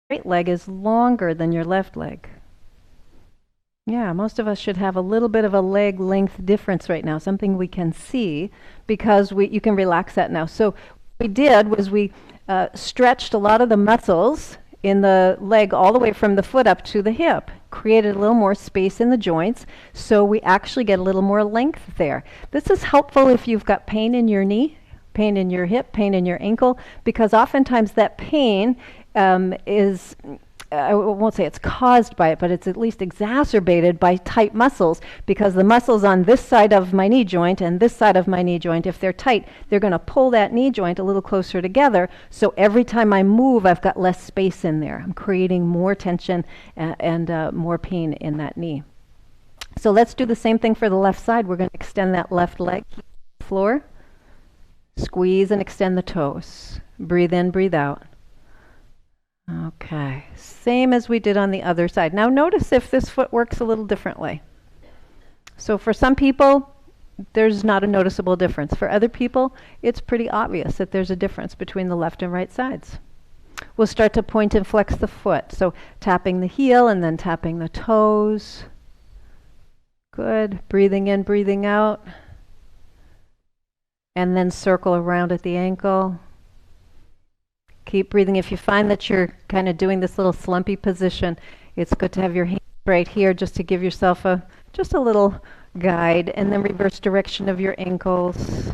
right leg is longer than your left leg. Yeah, most of us should have a little bit of a leg length difference right now, something we can see because you can relax that now. So what we did was we stretched a lot of the muscles in the leg all the way from the foot up to the hip, created a little more space in the joints, so we actually get a little more length there. This is helpful if you've got pain in your knee, pain in your hip, pain in your ankle, because oftentimes that pain is I won't say it's caused by it, but it's at least exacerbated by tight muscles, because the muscles on this side of my knee joint and this side of my knee joint, if they're tight, they're going to pull that knee joint a little closer together. So every time I move, I've got less space in there. I'm creating more tension and more pain in that knee. So let's do the same thing for the left side. We're going to extend that left leg to the floor. Squeeze and extend the toes. Breathe in, breathe out. Okay, same as we did on the other side. Now notice if this foot works a little differently. So for some people, there's not a noticeable difference. For other people, it's pretty obvious that there's a difference between the left and right sides. We'll start to point and flex the foot. So tapping the heel and then tapping the toes. Good. Breathing in, breathing out. And then circle around at the ankle. Keep breathing. If you find that you're kind of doing this little slumpy position, it's good to have your hands right here just to give yourself just a little guide, and then reverse direction of your ankles,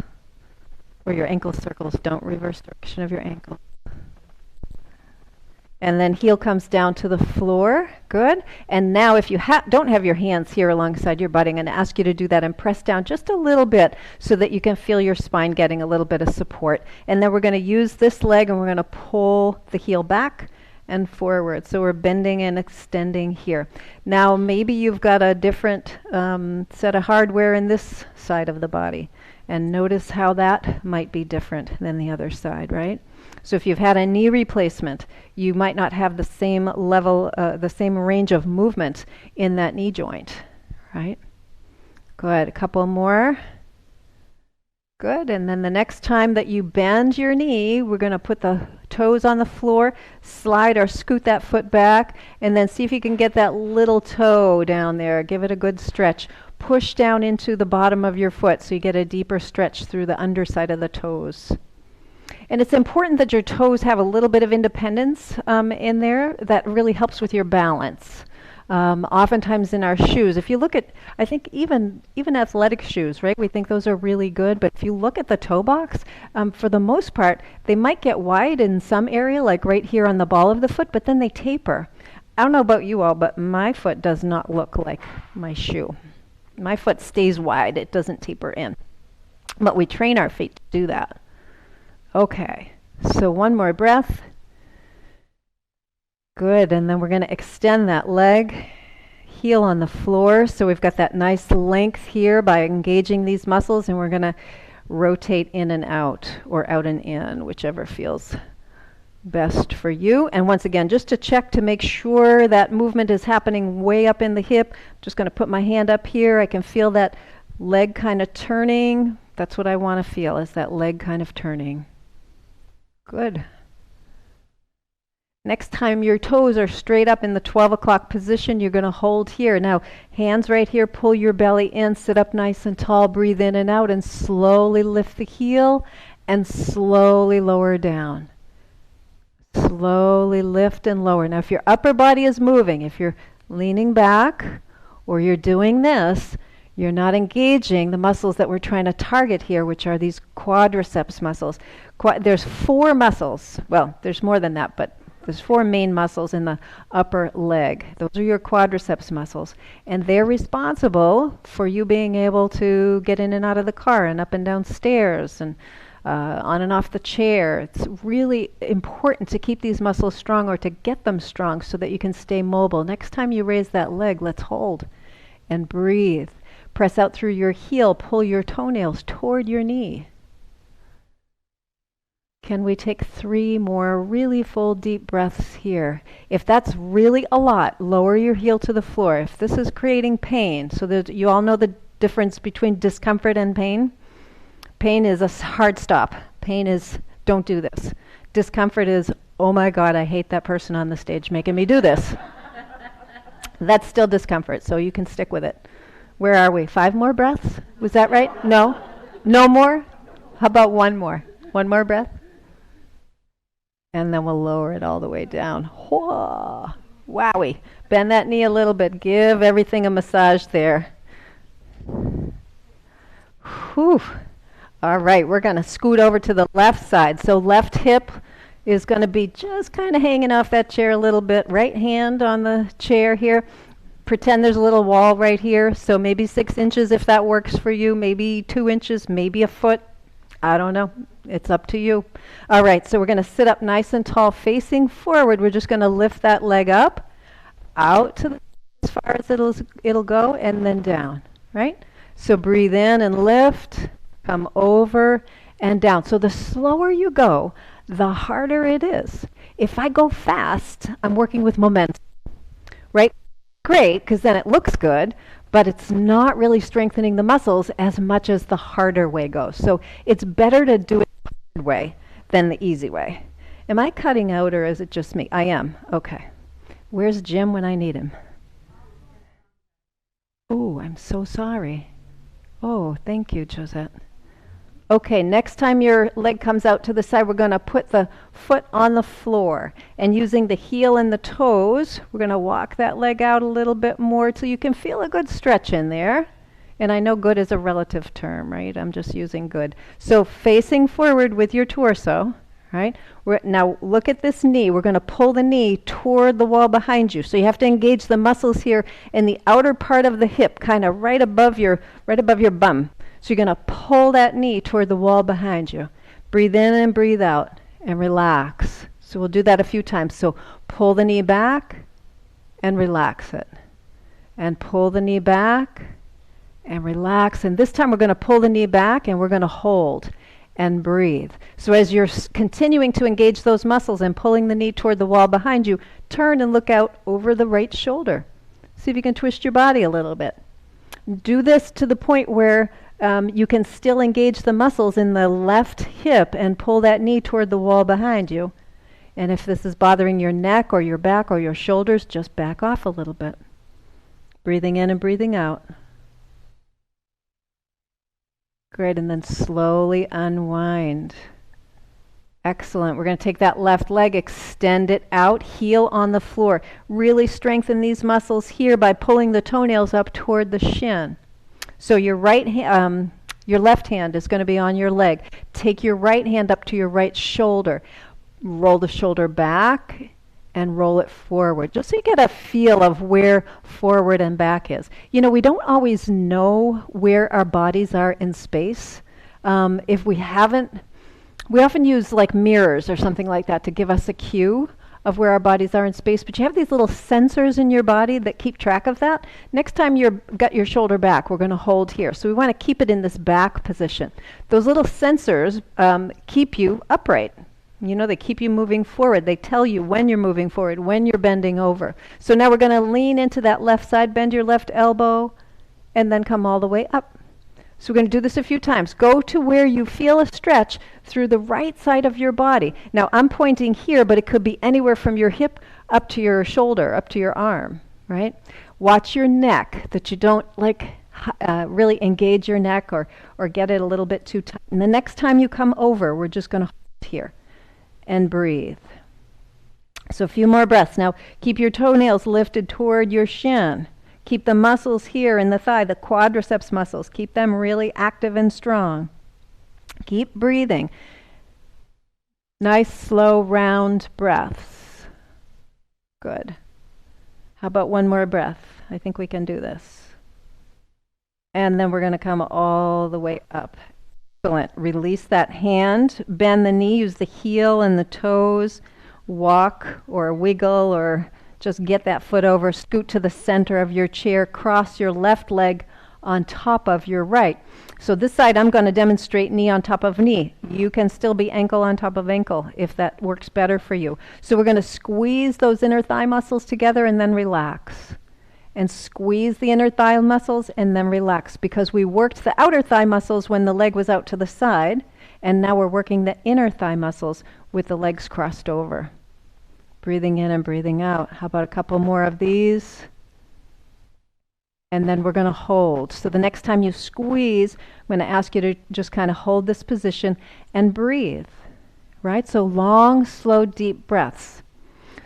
or your ankle circles. Don't reverse direction of your ankle. And then heel comes down to the floor. Good. And now if you don't have your hands here alongside your butt, I'm going to ask you to do that and press down just a little bit so that you can feel your spine getting a little bit of support. And then we're going to use this leg and we're going to pull the heel back and forward. So we're bending and extending here. Now maybe you've got a different set of hardware in this side of the body. And notice how that might be different than the other side, right? So if you've had a knee replacement, you might not have the same level, the same range of movement in that knee joint, right? Good. A couple more. Good. And then the next time that you bend your knee, we're going to put the toes on the floor, slide or scoot that foot back, and then see if you can get that little toe down there. Give it a good stretch. Push down into the bottom of your foot so you get a deeper stretch through the underside of the toes. And it's important that your toes have a little bit of independence in there. That really helps with your balance. Oftentimes in our shoes, if you look at, I think even athletic shoes, right? We think those are really good, but if you look at the toe box, for the most part, they might get wide in some area, like right here on the ball of the foot, but then they taper. I don't know about you all, but my foot does not look like my shoe. My foot stays wide. It doesn't taper in. But we train our feet to do that. Okay, so one more breath. Good, and then we're going to extend that leg, heel on the floor, so we've got that nice length here by engaging these muscles, and we're going to rotate in and out, or out and in, whichever feels best for you. And once again, just to check to make sure that movement is happening way up in the hip, I'm just going to put my hand up here. I can feel that leg kind of turning. That's what I want to feel, is that leg kind of turning. Good. Next time your toes are straight up in the 12 o'clock position, you're going to hold here. Now, hands right here, pull your belly in, sit up nice and tall, breathe in and out, and slowly lift the heel and slowly lower down. Slowly lift and lower. Now, if your upper body is moving, if you're leaning back or you're doing this, you're not engaging the muscles that we're trying to target here, which are these quadriceps muscles. There's 4 muscles. Well, there's more than that, but there's 4 main muscles in the upper leg. Those are your quadriceps muscles. And they're responsible for you being able to get in and out of the car and up and down stairs and on and off the chair. It's really important to keep these muscles strong, or to get them strong so that you can stay mobile. Next time you raise that leg, let's hold and breathe. Press out through your heel, pull your toenails toward your knee. Can we take 3 more really full deep breaths here? If that's really a lot, lower your heel to the floor. If this is creating pain, so that you all know the difference between discomfort and pain. Pain is a hard stop. Pain is, don't do this. Discomfort is, oh my God, I hate that person on the stage making me do this. That's still discomfort, so you can stick with it. Where are we? 5 more breaths? Was that right? No? No more? How about one more? One more breath? And then we'll lower it all the way down. Whoa. Wowie. Bend that knee a little bit. Give everything a massage there. Whew. All right, we're going to scoot over to the left side. So left hip is going to be just kind of hanging off that chair a little bit. Right hand on the chair here. Pretend there's a little wall right here. So maybe 6 inches if that works for you. Maybe 2 inches, maybe a foot. I don't know. It's up to you. All right, so we're going to sit up nice and tall, facing forward. We're just going to lift that leg up, out to as far as it'll go, and then down, right? So breathe in and lift, come over and down. So the slower you go, the harder it is. If I go fast, I'm working with momentum, right? Great, because then it looks good, but it's not really strengthening the muscles as much as the harder way goes. So it's better to do it the hard way than the easy way. Am I cutting out, or is it just me? I am. Okay. Where's Jim when I need him? Oh, I'm so sorry. Oh, thank you, Josette. Okay, next time your leg comes out to the side, we're going to put the foot on the floor. And using the heel and the toes, we're going to walk that leg out a little bit more till you can feel a good stretch in there. And I know good is a relative term, right? I'm just using good. So facing forward with your torso, right? Now look at this knee. We're going to pull the knee toward the wall behind you. So you have to engage the muscles here in the outer part of the hip, kind of right above your bum. So you're going to pull that knee toward the wall behind you. Breathe in and breathe out and relax. So we'll do that a few times. So pull the knee back and relax it. And pull the knee back and relax. And this time we're going to pull the knee back and we're going to hold and breathe. So as you're continuing to engage those muscles and pulling the knee toward the wall behind you, turn and look out over the right shoulder. See if you can twist your body a little bit. Do this to the point where you can still engage the muscles in the left hip and pull that knee toward the wall behind you. And if this is bothering your neck or your back or your shoulders, just back off a little bit. Breathing in and breathing out. Great, and then slowly unwind. Excellent. We're going to take that left leg, extend it out, heel on the floor. Really strengthen these muscles here by pulling the toenails up toward the shin. So your left hand is going to be on your leg. Take your right hand up to your right shoulder. Roll the shoulder back and roll it forward, just so you get a feel of where forward and back is. You know, we don't always know where our bodies are in space. If we haven't, we often use like mirrors or something like that to give us a cue of where our bodies are in space, but you have these little sensors in your body that keep track of that. Next time you've got your shoulder back, we're going to hold here. So we want to keep it in this back position. Those little sensors keep you upright. You know, they keep you moving forward. They tell you when you're moving forward, when you're bending over. So now we're going to lean into that left side, bend your left elbow, and then come all the way up. So we're going to do this a few times. Go to where you feel a stretch through the right side of your body. Now, I'm pointing here, but it could be anywhere from your hip up to your shoulder, up to your arm, right? Watch your neck, that you don't really engage your neck or get it a little bit too tight. And the next time you come over, we're just going to hold here and breathe. So a few more breaths. Now, keep your toenails lifted toward your shin. Keep the muscles here in the thigh, the quadriceps muscles. Keep them really active and strong. Keep breathing. Nice, slow, round breaths. Good. How about one more breath? I think we can do this. And then we're going to come all the way up. Excellent. Release that hand. Bend the knee. Use the heel and the toes. Walk or wiggle or just get that foot over. Scoot to the center of your chair. Cross your left leg on top of your right. So this side, I'm going to demonstrate knee on top of knee. You can still be ankle on top of ankle if that works better for you. So we're going to squeeze those inner thigh muscles together and then relax. And squeeze the inner thigh muscles and then relax, because we worked the outer thigh muscles when the leg was out to the side, and now we're working the inner thigh muscles with the legs crossed over. Breathing in and breathing out. How about a couple more of these? And then we're going to hold. So the next time you squeeze, I'm going to ask you to just kind of hold this position and breathe, right? So long, slow, deep breaths.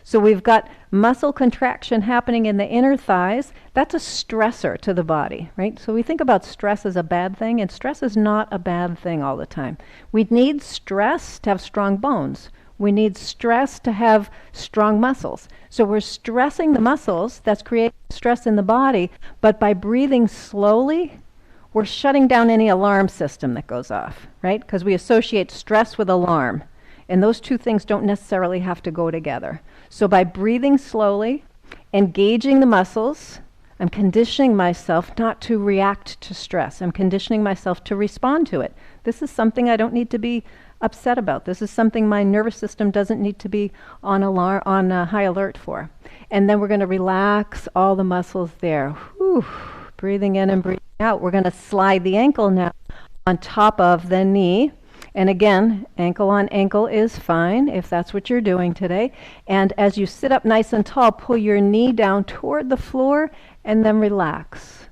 So we've got muscle contraction happening in the inner thighs. That's a stressor to the body, right? So we think about stress as a bad thing, and stress is not a bad thing all the time. We need stress to have strong bones. We need stress to have strong muscles. So we're stressing the muscles, that's creating stress in the body, but by breathing slowly, we're shutting down any alarm system that goes off, right? Because we associate stress with alarm. And those two things don't necessarily have to go together. So by breathing slowly, engaging the muscles, I'm conditioning myself not to react to stress. I'm conditioning myself to respond to it. This is something I don't need to be upset about. This is something my nervous system doesn't need to be on high alert for. And then we're going to relax all the muscles there. Whew. Breathing in and breathing out. We're going to slide the ankle now on top of the knee. And again, ankle on ankle is fine if that's what you're doing today. And as you sit up nice and tall, pull your knee down toward the floor and then relax.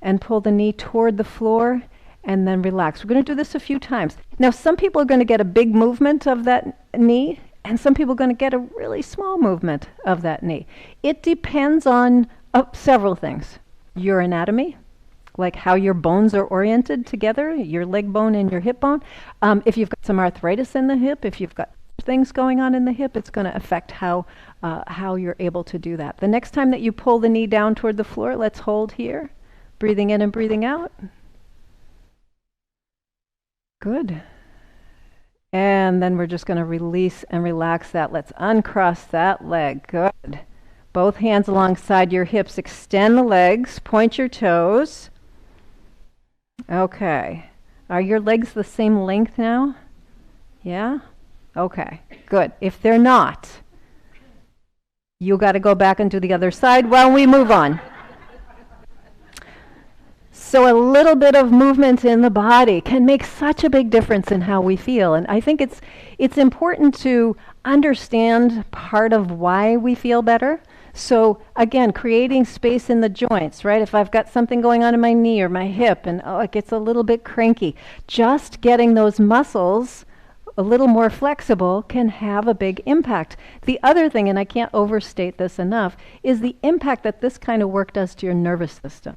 And pull the knee toward the floor and then relax. We're going to do this a few times. Now, some people are going to get a big movement of that knee, and some people are going to get a really small movement of that knee. It depends on several things. Your anatomy, like how your bones are oriented together, your leg bone and your hip bone. If you've got some arthritis in the hip, if you've got things going on in the hip, it's going to affect how you're able to do that. The next time that you pull the knee down toward the floor, let's hold here, breathing in and breathing out. Good. And then we're just going to release and relax that. Let's uncross that leg. Good. Both hands alongside your hips. Extend the legs. Point your toes. Okay. Are your legs the same length now? Yeah? Okay. Good. If they're not, you got to go back and do the other side while we move on. So a little bit of movement in the body can make such a big difference in how we feel. And I think it's important to understand part of why we feel better. So again, creating space in the joints, right? If I've got something going on in my knee or my hip and it gets a little bit cranky, just getting those muscles a little more flexible can have a big impact. The other thing, and I can't overstate this enough, is the impact that this kind of work does to your nervous system.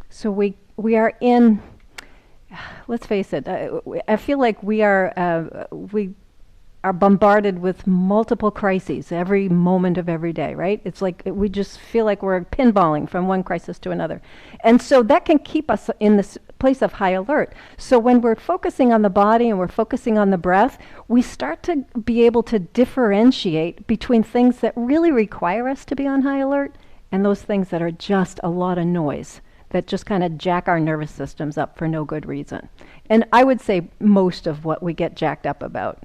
So we are in, let's face it, I feel like we are bombarded with multiple crises every moment of every day, right? It's like we just feel like we're pinballing from one crisis to another. And so that can keep us in this place of high alert. So when we're focusing on the body and we're focusing on the breath, we start to be able to differentiate between things that really require us to be on high alert and those things that are just a lot of noise, that just kind of jack our nervous systems up for no good reason. And I would say most of what we get jacked up about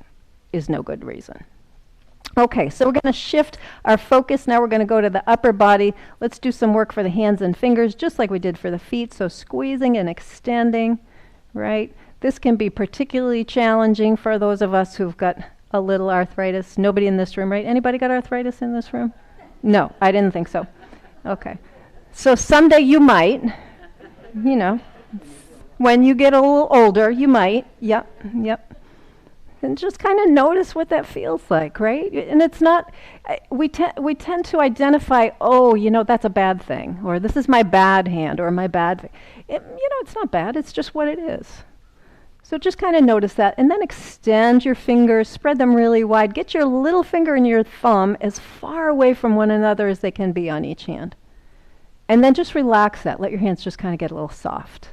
is no good reason. Okay, so we're going to shift our focus. Now we're going to go to the upper body. Let's do some work for the hands and fingers, just like we did for the feet. So squeezing and extending, right? This can be particularly challenging for those of us who've got a little arthritis. Nobody in this room, right? Anybody got arthritis in this room? No, I didn't think so. Okay. So someday you might, you know, when you get a little older, you might. Yep. And just kind of notice what that feels like, right? And it's not, we tend to identify, oh, you know, that's a bad thing, or this is my bad hand, or my bad thing. It's not bad, it's just what it is. So just kind of notice that, and then extend your fingers, spread them really wide. Get your little finger and your thumb as far away from one another as they can be on each hand. And then just relax that. Let your hands just kind of get a little soft.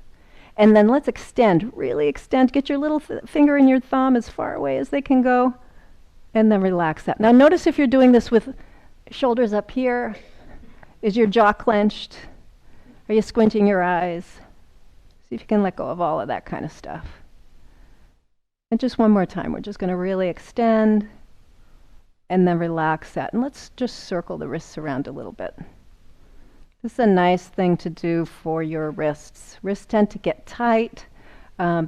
And then let's extend, really extend. Get your little finger and your thumb as far away as they can go. And then relax that. Now notice if you're doing this with shoulders up here. Is your jaw clenched? Are you squinting your eyes? See if you can let go of all of that kind of stuff. And just one more time. We're just going to really extend and then relax that. And let's just circle the wrists around a little bit. This is a nice thing to do for your wrists. Wrists tend to get tight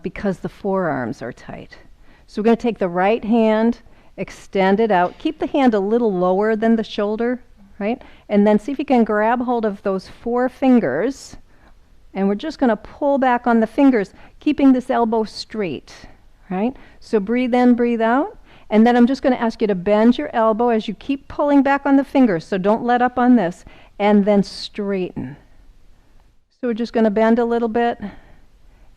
because the forearms are tight. So we're going to take the right hand Extend it out. Keep the hand a little lower than the shoulder, right? And then see if you can grab hold of those 4 fingers. And we're just going to pull back on the fingers, keeping this elbow straight, right? So breathe in, breathe out. And then I'm just going to ask you to bend your elbow as you keep pulling back on the fingers. So don't let up on this. And then straighten. So we're just going to bend a little bit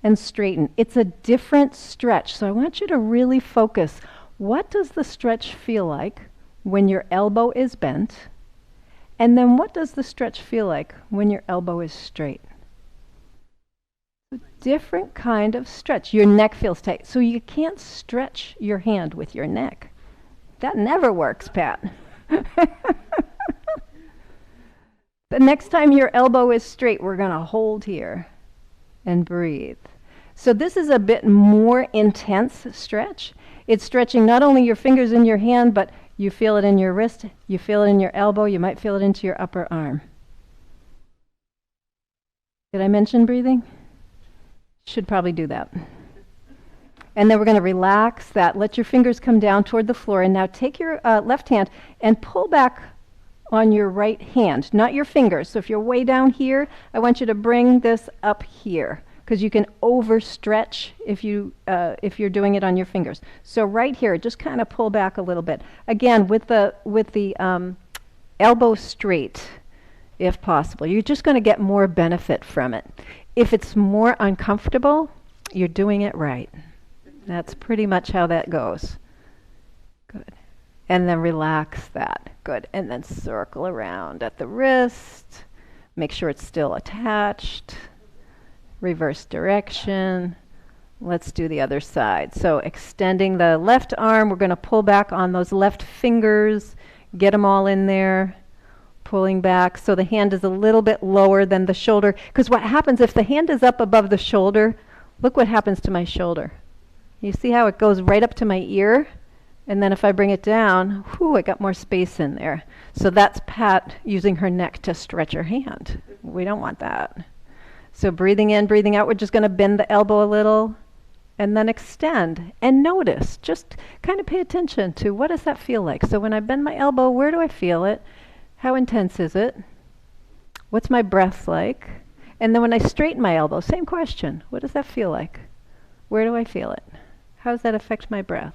and straighten. It's a different stretch. So I want you to really focus. What does the stretch feel like when your elbow is bent? And then what does the stretch feel like when your elbow is straight? Different kind of stretch. Your neck feels tight. So you can't stretch your hand with your neck. That never works, Pat. The next time your elbow is straight, we're going to hold here and breathe. So this is a bit more intense stretch. It's stretching not only your fingers in your hand, but you feel it in your wrist, you feel it in your elbow, you might feel it into your upper arm. Did I mention breathing? Should probably do that. And then we're going to relax that. Let your fingers come down toward the floor. And now take your left hand and pull back on your right hand, not your fingers. So if you're way down here, I want you to bring this up here, because you can overstretch if you're doing it on your fingers. So right here, just kind of pull back a little bit. Again, with the elbow straight, if possible. You're just going to get more benefit from it. If it's more uncomfortable, you're doing it right. That's pretty much how that goes. Good. And then relax that. Good. And then circle around at the wrist. Make sure it's still attached. Reverse direction. Let's do the other side. So extending the left arm, we're going to pull back on those left fingers. Get them all in there. Pulling back so the hand is a little bit lower than the shoulder. Because what happens if the hand is up above the shoulder, look what happens to my shoulder. You see how it goes right up to my ear? And then if I bring it down, whew, I got more space in there. So that's Pat using her neck to stretch her hand. We don't want that. So breathing in, breathing out, we're just going to bend the elbow a little and then extend. And notice, just kind of pay attention to what does that feel like. So when I bend my elbow, where do I feel it? How intense is it? What's my breath like? And then when I straighten my elbow, same question. What does that feel like? Where do I feel it? How does that affect my breath?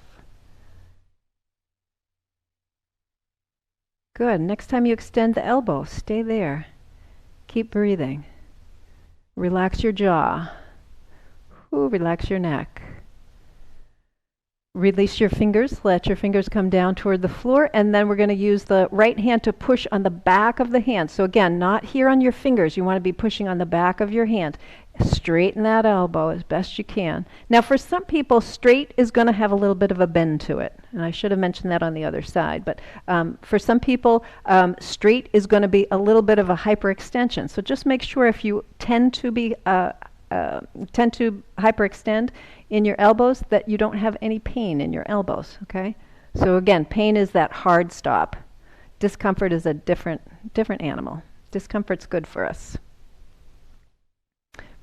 Good. Next time you extend the elbow, stay there. Keep breathing. Relax your jaw. Ooh, relax your neck. Release your fingers. Let your fingers come down toward the floor. And then we're going to use the right hand to push on the back of the hand. So again, not here on your fingers. You want to be pushing on the back of your hand. Straighten that elbow as best you can. Now for some people, straight is going to have a little bit of a bend to it. And I should have mentioned that on the other side. But for some people, straight is going to be a little bit of a hyperextension. So just make sure if you tend to hyperextend in your elbows that you don't have any pain in your elbows, okay? So again, pain is that hard stop. Discomfort is a different animal. Discomfort's good for us.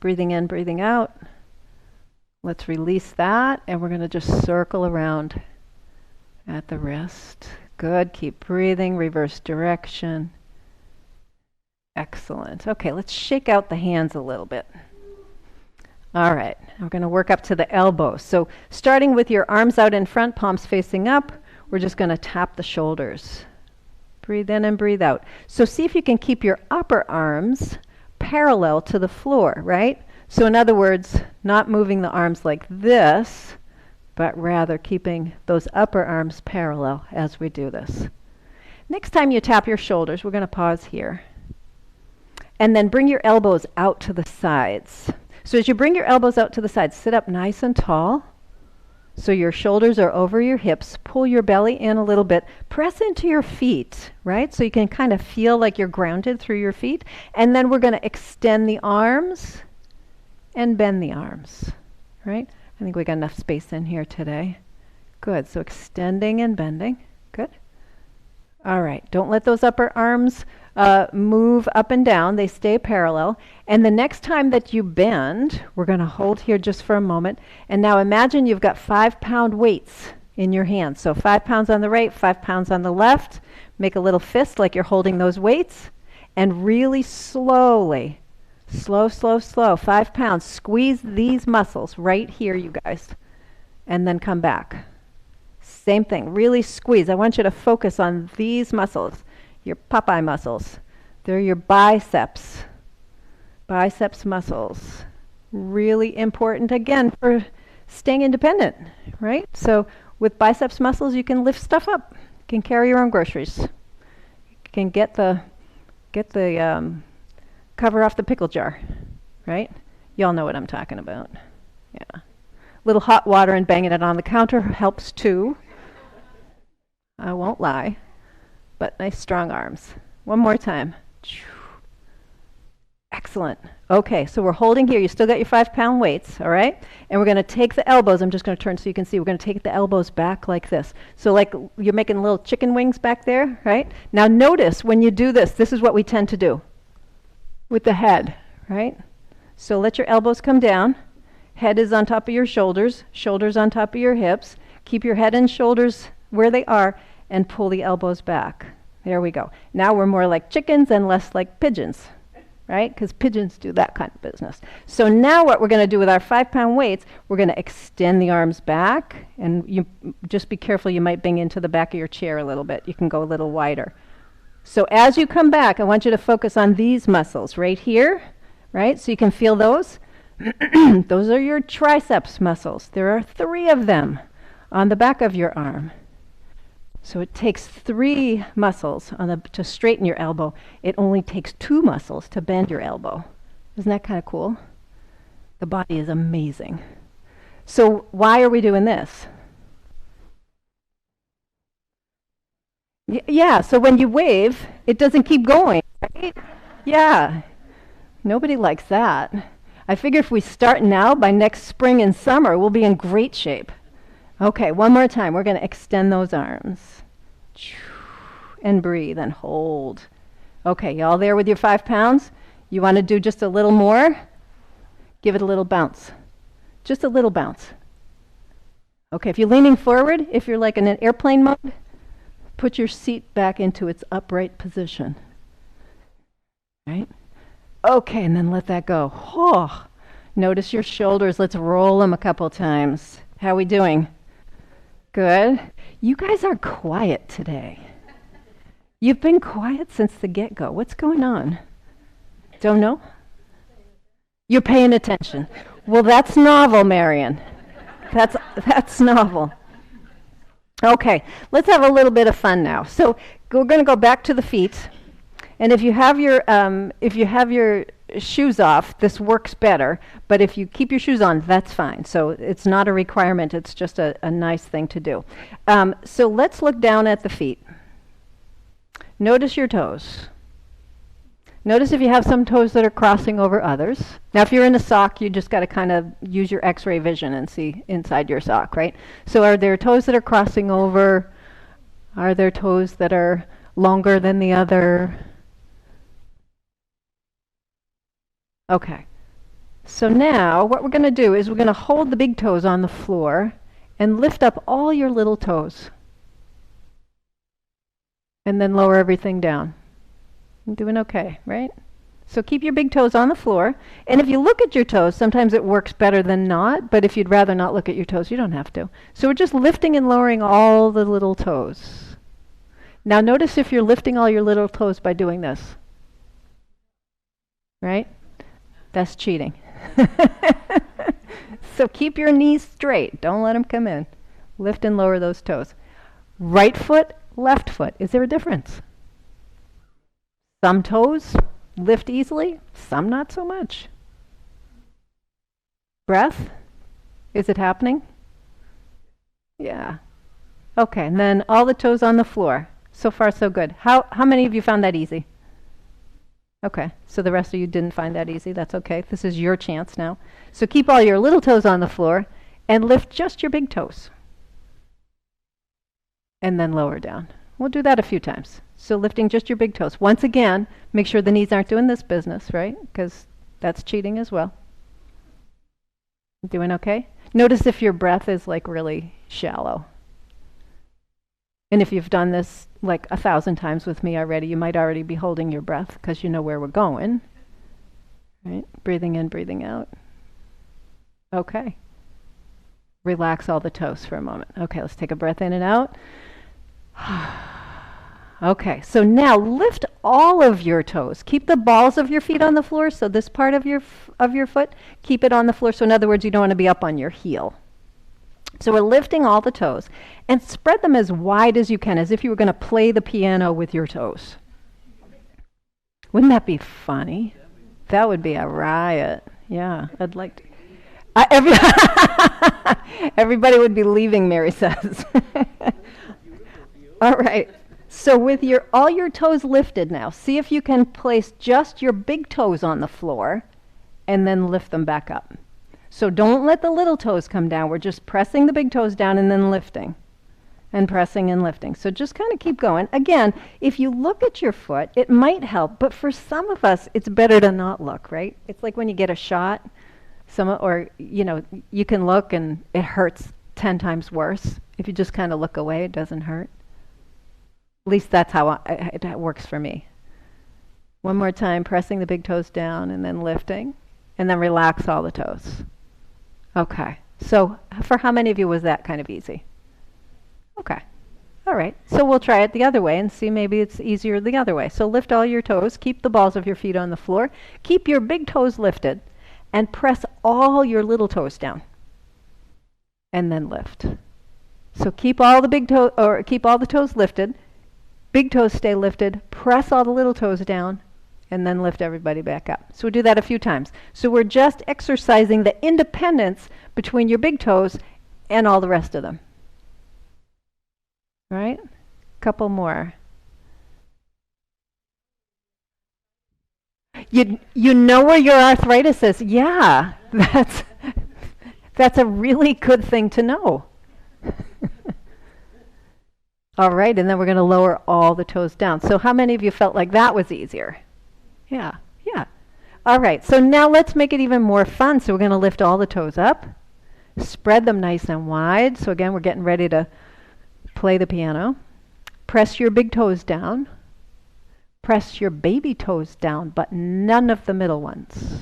Breathing in, breathing out. Let's release that, and we're going to just circle around at the wrist. Good, keep breathing, reverse direction. Excellent. Okay, let's shake out the hands a little bit. All right, we're going to work up to the elbows. So starting with your arms out in front, palms facing up, we're just going to tap the shoulders. Breathe in and breathe out. So see if you can keep your upper arms parallel to the floor, right? So in other words, not moving the arms like this, but rather keeping those upper arms parallel as we do this. Next time you tap your shoulders, we're going to pause here. And then bring your elbows out to the sides. So as you bring your elbows out to the sides, sit up nice and tall. So your shoulders are over your hips. Pull your belly in a little bit. Press into your feet, right? So you can kind of feel like you're grounded through your feet. And then we're going to extend the arms and bend the arms, right? I think we got enough space in here today. Good. So extending and bending. Good. All right. Don't let those upper arms move up and down. They stay parallel. And the next time that you bend, we're going to hold here just for a moment. And now imagine you've got 5-pound weights in your hands. So 5 pounds on the right, 5 pounds on the left. Make a little fist like you're holding those weights. And really slowly, slow, slow, slow, 5 pounds. Squeeze these muscles right here, you guys. And then come back. Same thing, really squeeze. I want you to focus on these muscles, your Popeye muscles. They're your biceps muscles. Really important, again, for staying independent, right? So with biceps muscles, you can lift stuff up. You can carry your own groceries. You can get the cover off the pickle jar, right? Y'all know what I'm talking about. Yeah. Little hot water and banging it on the counter helps too. I won't lie. But nice strong arms. One more time. Excellent. Okay, so we're holding here. You still got your 5-pound weights, all right? And we're going to take the elbows. I'm just going to turn so you can see. We're going to take the elbows back like this. So like you're making little chicken wings back there, right? Now notice when you do this, this is what we tend to do with the head, right? So let your elbows come down. Head is on top of your shoulders. Shoulders on top of your hips. Keep your head and shoulders where they are and pull the elbows back. There we go. Now we're more like chickens and less like pigeons, right? Because pigeons do that kind of business. So now what we're going to do with our 5-pound weights, we're going to extend the arms back. And you just be careful, you might bang into the back of your chair a little bit. You can go a little wider. So as you come back, I want you to focus on these muscles right here, right? So you can feel those. Those are your triceps muscles. There are 3 of them on the back of your arm. So it takes 3 muscles to straighten your elbow. It only takes 2 muscles to bend your elbow. Isn't that kind of cool? The body is amazing. So why are we doing this? Yeah, so when you wave, it doesn't keep going, right? Yeah. Nobody likes that. I figure if we start now, by next spring and summer, we'll be in great shape. Okay, one more time. We're going to extend those arms. And breathe and hold. Okay, y'all there with your 5 pounds? You want to do just a little more? Give it a little bounce. Just a little bounce. Okay, if you're leaning forward, if you're like in an airplane mode, put your seat back into its upright position. Right? Okay, and then let that go. Oh, notice your shoulders. Let's roll them a couple times. How are we doing? Good. You guys are quiet today. You've been quiet since the get-go. What's going on? Don't know? You're paying attention. Well, that's novel, Marion. That's novel. Okay, let's have a little bit of fun now. So we're going to go back to the feet. And if you have your shoes off, this works better. But if you keep your shoes on, that's fine. So it's not a requirement. It's just a nice thing to do. So let's look down at the feet. Notice your toes. Notice if you have some toes that are crossing over others. Now, if you're in a sock, you just got to kind of use your x-ray vision and see inside your sock, right? So are there toes that are crossing over? Are there toes that are longer than the other? Okay. So now what we're going to do is we're going to hold the big toes on the floor and lift up all your little toes. And then lower everything down. I'm doing okay, right? So keep your big toes on the floor. And if you look at your toes, sometimes it works better than not. But if you'd rather not look at your toes, you don't have to. So we're just lifting and lowering all the little toes. Now notice if you're lifting all your little toes by doing this. Right? That's cheating. So keep your knees straight. Don't let them come in. Lift and lower those toes. Right foot, left foot. Is there a difference? Some toes lift easily, some not so much. Breath? Is it happening? Yeah. Okay, and then all the toes on the floor. So far, so good. How many of you found that easy? Okay, so the rest of you didn't find that easy. That's okay. This is your chance now. So keep all your little toes on the floor and lift just your big toes. And then lower down. We'll do that a few times. So lifting just your big toes. Once again, make sure the knees aren't doing this business, right? Because that's cheating as well. Doing okay? Notice if your breath is like really shallow. And if you've done this like 1,000 times with me already, you might already be holding your breath because you know where we're going. Right? Breathing in, breathing out. Okay. Relax all the toes for a moment. Okay, let's take a breath in and out. Okay, so now lift all of your toes. Keep the balls of your feet on the floor, so this part of your foot, keep it on the floor. So in other words, you don't want to be up on your heel. So we're lifting all the toes and spread them as wide as you can, as if you were going to play the piano with your toes. Wouldn't that be funny? That would be a riot. Yeah, I'd like to. Everybody would be leaving, Mary says. All right. So with all your toes lifted now, see if you can place just your big toes on the floor and then lift them back up. So don't let the little toes come down. We're just pressing the big toes down and then lifting and pressing and lifting. So just kind of keep going. Again, if you look at your foot, it might help, but for some of us, it's better to not look, right? It's like when you get a shot, you can look and it hurts 10 times worse. If you just kind of look away, it doesn't hurt. At least that's how it works for me. One more time, pressing the big toes down and then lifting, and then relax all the toes. Okay. So for how many of you was that kind of easy? Okay. All right. So we'll try it the other way and see maybe it's easier the other way. So lift all your toes. Keep the balls of your feet on the floor. Keep your big toes lifted and press all your little toes down. And then lift. So keep all the toes lifted. Big toes stay lifted. Press all the little toes down and then lift everybody back up. So we'll do that a few times. So we're just exercising the independence between your big toes and all the rest of them. All right? Couple more. You know where your arthritis is. Yeah, that's a really good thing to know. All right, and then we're going to lower all the toes down. So how many of you felt like that was easier? Yeah. All right, so now let's make it even more fun. So we're going to lift all the toes up, spread them nice and wide. So again, we're getting ready to play the piano. Press your big toes down. Press your baby toes down, but none of the middle ones.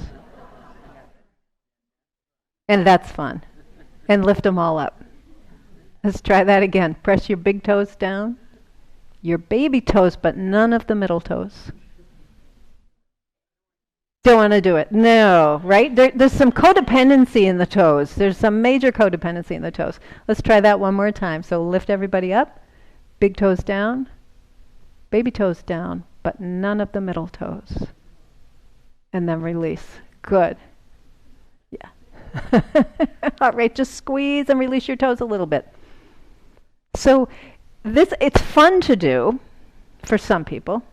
And that's fun. And lift them all up. Let's try that again. Press your big toes down, your baby toes, but none of the middle toes. Don't want to do it. No, right? There's some codependency in the toes. There's some major codependency in the toes. Let's try that one more time. So lift everybody up, big toes down, baby toes down, but none of the middle toes. And then release. Good. Yeah. All right, just squeeze and release your toes a little bit. So it's fun to do for some people.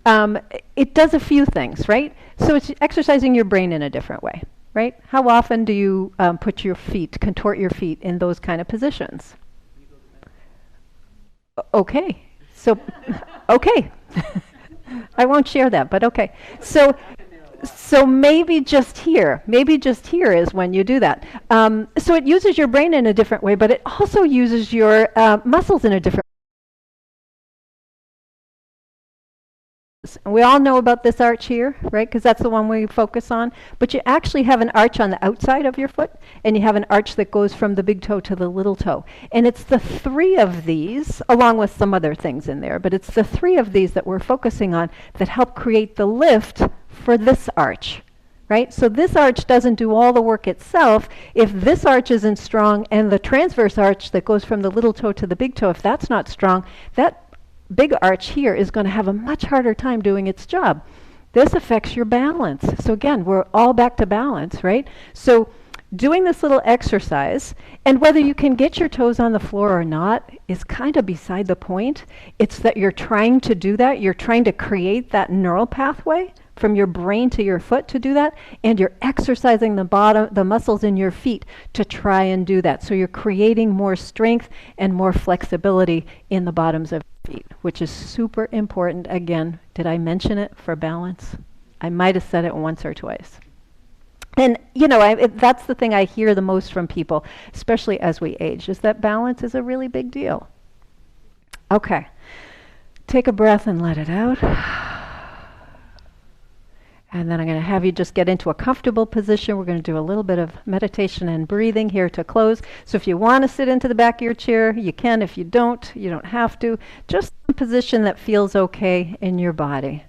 It does a few things, right? So it's exercising your brain in a different way, right? How often do you contort your feet in those kind of positions? Okay. So, okay. I won't share that, but okay. So maybe just here is when you do that. So it uses your brain in a different way, but it also uses your muscles in a different way. And we all know about this arch here, right? Because that's the one we focus on. But you actually have an arch on the outside of your foot, and you have an arch that goes from the big toe to the little toe. And it's the three of these, along with some other things in there, but it's the three of these that we're focusing on that help create the lift for this arch, right? So this arch doesn't do all the work itself. If this arch isn't strong and the transverse arch that goes from the little toe to the big toe, if that's not strong, that big arch here is going to have a much harder time doing its job. This affects your balance. So again, we're all back to balance, right? So doing this little exercise, and whether you can get your toes on the floor or not is kind of beside the point. It's that you're trying to do that. You're trying to create that neural pathway from your brain to your foot to do that, and you're exercising the muscles in your feet to try and do that. So you're creating more strength and more flexibility in the bottoms of your feet, which is super important. Again, did I mention it for balance? I might have said it once or twice. And, that's the thing I hear the most from people, especially as we age, is that balance is a really big deal. Okay. Take a breath and let it out. And then I'm going to have you just get into a comfortable position. We're going to do a little bit of meditation and breathing here to close. So if you want to sit into the back of your chair, you can. If you don't have to. Just a position that feels okay in your body.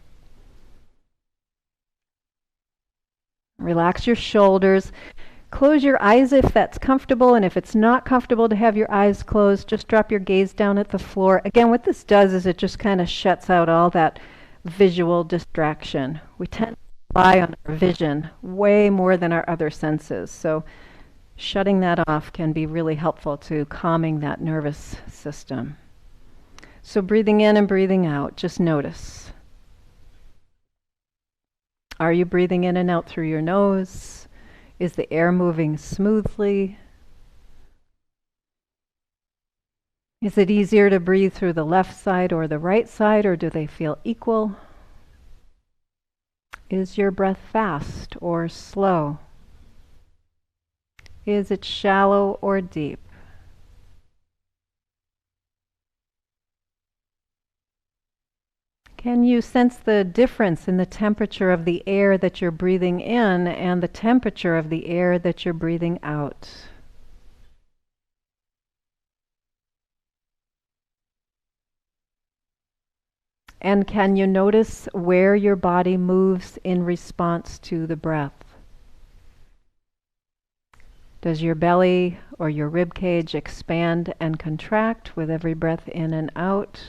Relax your shoulders. Close your eyes if that's comfortable, and if it's not comfortable to have your eyes closed, just drop your gaze down at the floor. Again, what this does is it just kind of shuts out all that visual distraction. We tend to rely on our vision way more than our other senses, so shutting that off can be really helpful to calming that nervous system. So breathing in and breathing out, just notice. Are you breathing in and out through your nose? Is the air moving smoothly? Is it easier to breathe through the left side or the right side, or do they feel equal? Is your breath fast or slow? Is it shallow or deep? Can you sense the difference in the temperature of the air that you're breathing in and the temperature of the air that you're breathing out? And can you notice where your body moves in response to the breath? Does your belly or your rib cage expand and contract with every breath in and out?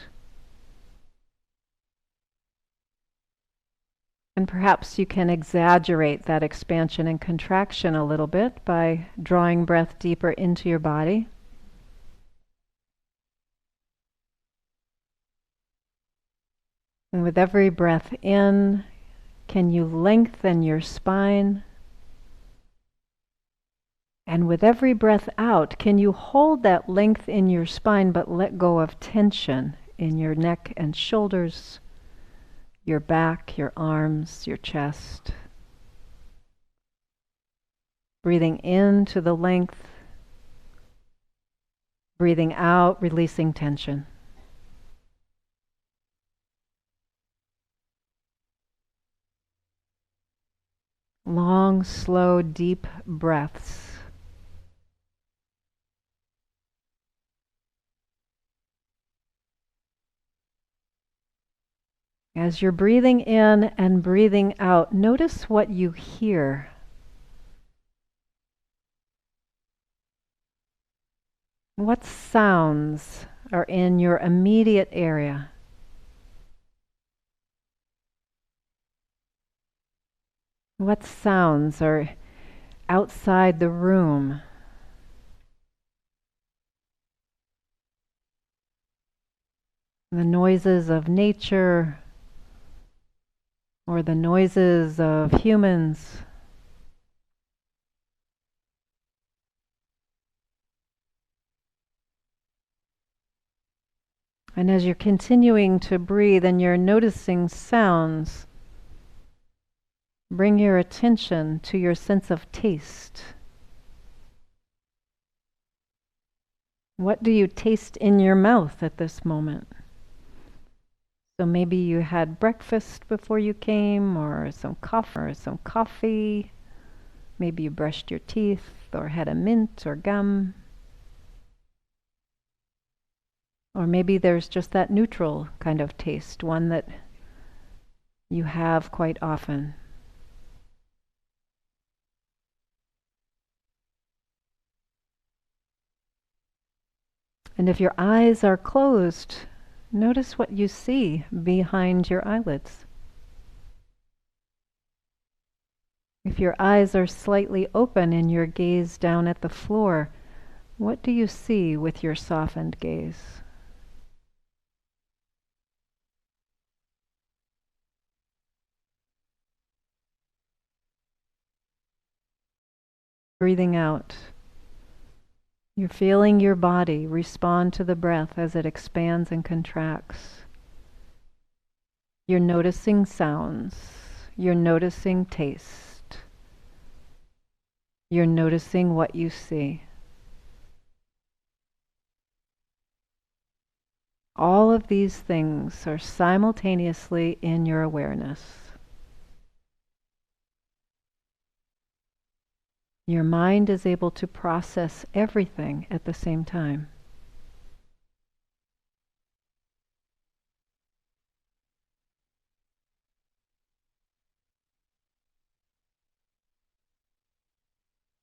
And perhaps you can exaggerate that expansion and contraction a little bit by drawing breath deeper into your body. And with every breath in, can you lengthen your spine? And with every breath out, can you hold that length in your spine but let go of tension in your neck and shoulders, your back, your arms, your chest? Breathing into the length, breathing out, releasing tension. Long, slow, deep breaths. As you're breathing in and breathing out, notice what you hear. What sounds are in your immediate area? What sounds are outside the room? The noises of nature or the noises of humans? And as you're continuing to breathe and you're noticing sounds, bring your attention to your sense of taste. What do you taste in your mouth at this moment? So maybe you had breakfast before you came, or some coffee. Maybe you brushed your teeth or had a mint or gum. Or maybe there's just that neutral kind of taste, one that you have quite often. And if your eyes are closed, notice what you see behind your eyelids. If your eyes are slightly open and your gaze down at the floor, what do you see with your softened gaze? Breathing out. You're feeling your body respond to the breath as it expands and contracts. You're noticing sounds. You're noticing taste. You're noticing what you see. All of these things are simultaneously in your awareness. Your mind is able to process everything at the same time.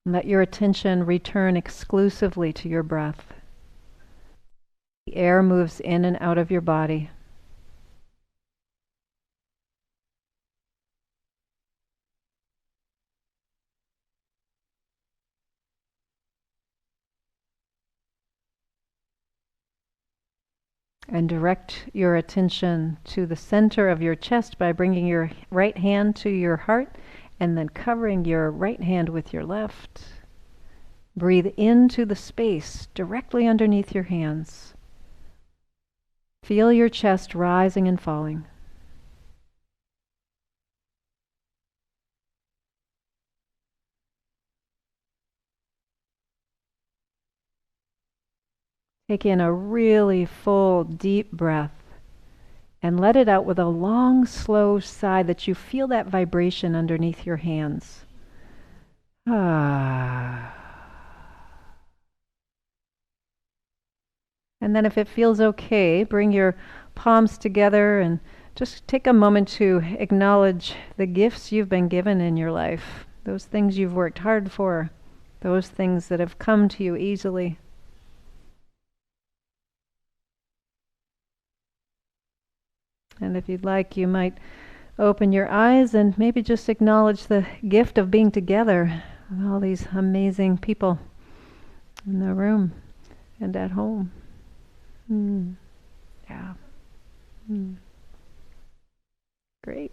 Let your attention return exclusively to your breath. The air moves in and out of your body. And direct your attention to the center of your chest by bringing your right hand to your heart and then covering your right hand with your left. Breathe into the space directly underneath your hands. Feel your chest rising and falling. Take in a really full, deep breath and let it out with a long, slow sigh that you feel that vibration underneath your hands. Ah. And then if it feels okay, bring your palms together and just take a moment to acknowledge the gifts you've been given in your life, those things you've worked hard for, those things that have come to you easily. And if you'd like, you might open your eyes and maybe just acknowledge the gift of being together with all these amazing people in the room and at home. Yeah. Great.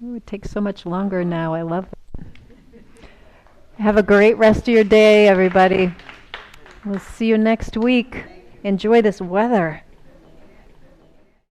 It would take so much longer now. I love it. Have a great rest of your day, everybody. We'll see you next week. Enjoy this weather.